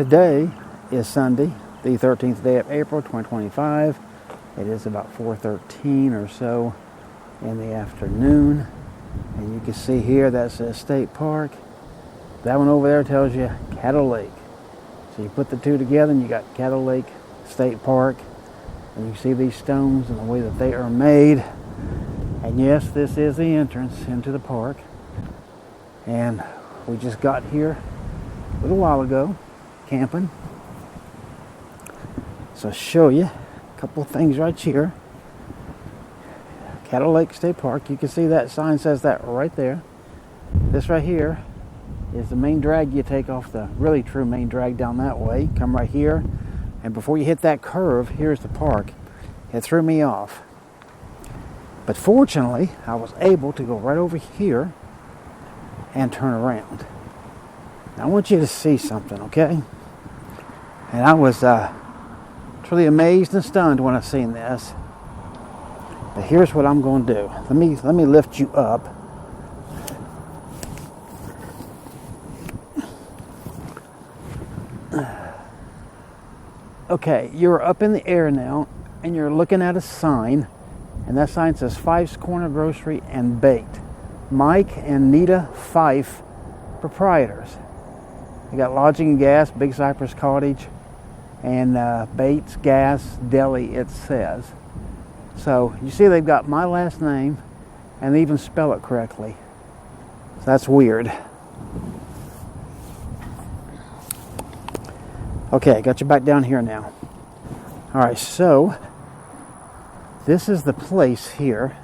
Today is Sunday, the 13th day of April, 2025. It is about 4:13 or so in the afternoon. And you can see here that says State Park. That one over there tells you Caddo Lake. So you put the two together and you got Caddo Lake State Park. And you see these stones and the way that they are made. And yes, this is the entrance into the park. And we just got here a little while ago, camping. So I'll show you a couple of things right here. Caddo Lake State Park. You can see that sign says that right there. This right here is the main drag you take off the really true main drag down that way. Come right here, and before you hit that curve, here's the park. It threw me off. But fortunately, I was able to go right over here and turn around. Now, I want you to see something, okay? And I was truly amazed and stunned when I seen this. But here's what I'm going to do. Let me lift you up. Okay, you're up in the air now, and you're looking at a sign, and that sign says Fyffe's Corner Grocery and Bait. Mike and Nita Fyffe, proprietors. They got lodging and gas, Big Cypress Cottage, and Bates Gas Deli, it says. So you see they've got my last name, and they even spell it correctly. So that's weird. Okay, got you back down here now. Alright, so this is the place here.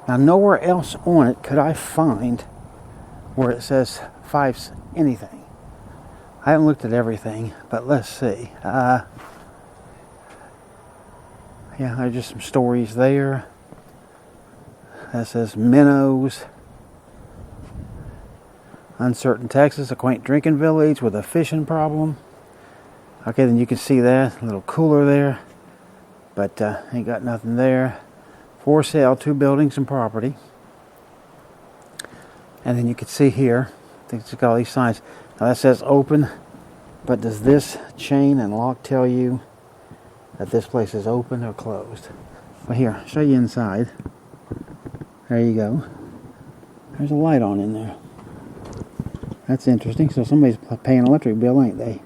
Now nowhere else on it could I find where it says Fyffe's anything. I haven't looked at everything, but let's see. Yeah, there's just some stories there. That says Minnows. Uncertain Texas, a quaint drinking village with a fishing problem. Okay, then you can see that. A little cooler there. But ain't got nothing there. For sale, 2 buildings and property. And then you can see here, I think it's got all these signs. Now that says open, but does this chain and lock tell you that this place is open or closed? Well, here, I'll show you inside. There you go. There's a light on in there. That's interesting. So somebody's paying an electric bill, ain't they?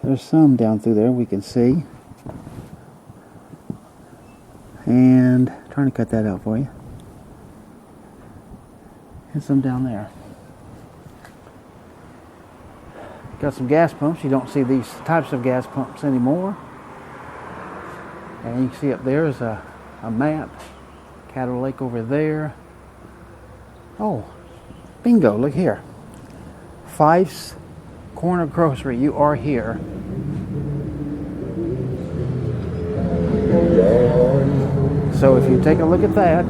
There's some down through there we can see. And trying to cut that out for you. And some down there. Got some gas pumps. You don't see these types of gas pumps anymore. And you can see up there is a map. Caddo Lake over there. Oh, bingo, look here. Fyffe's Corner Grocery, you are here. So if you take a look at that,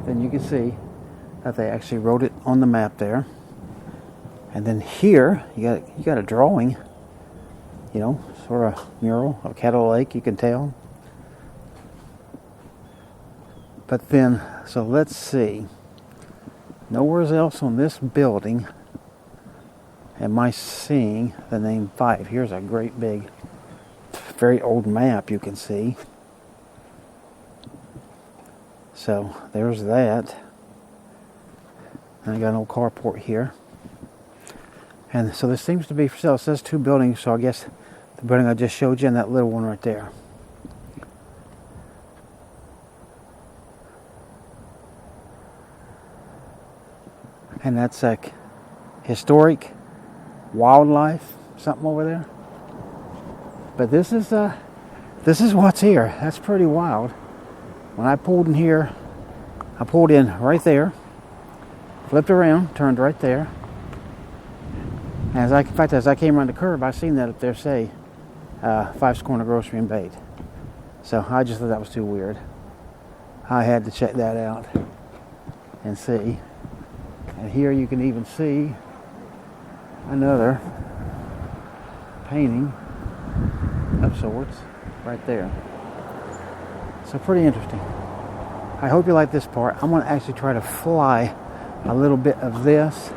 then you can see that they actually wrote it on the map there. And then here, you got a drawing, you know, sort of mural of Caddo Lake, you can tell. But then, so let's see. Nowhere else on this building am I seeing the name Fyffe. Here's a great big, very old map you can see. So there's that. And I got an old carport here. And so this seems to be for sale. It says 2 buildings, so I guess the building I just showed you and that little one right there. And that's like historic wildlife, something over there. But this is what's here. That's pretty wild. When I pulled in here, I pulled in right there, flipped around, turned right there. And in fact, as I came around the curve, I seen that up there say Fyffe's Corner Grocery and Bait. So I just thought that was too weird. I had to check that out and see. And here you can even see another painting of sorts right there. So pretty interesting. I hope you like this part. I'm going to actually try to fly a little bit of this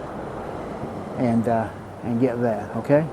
and get that, okay?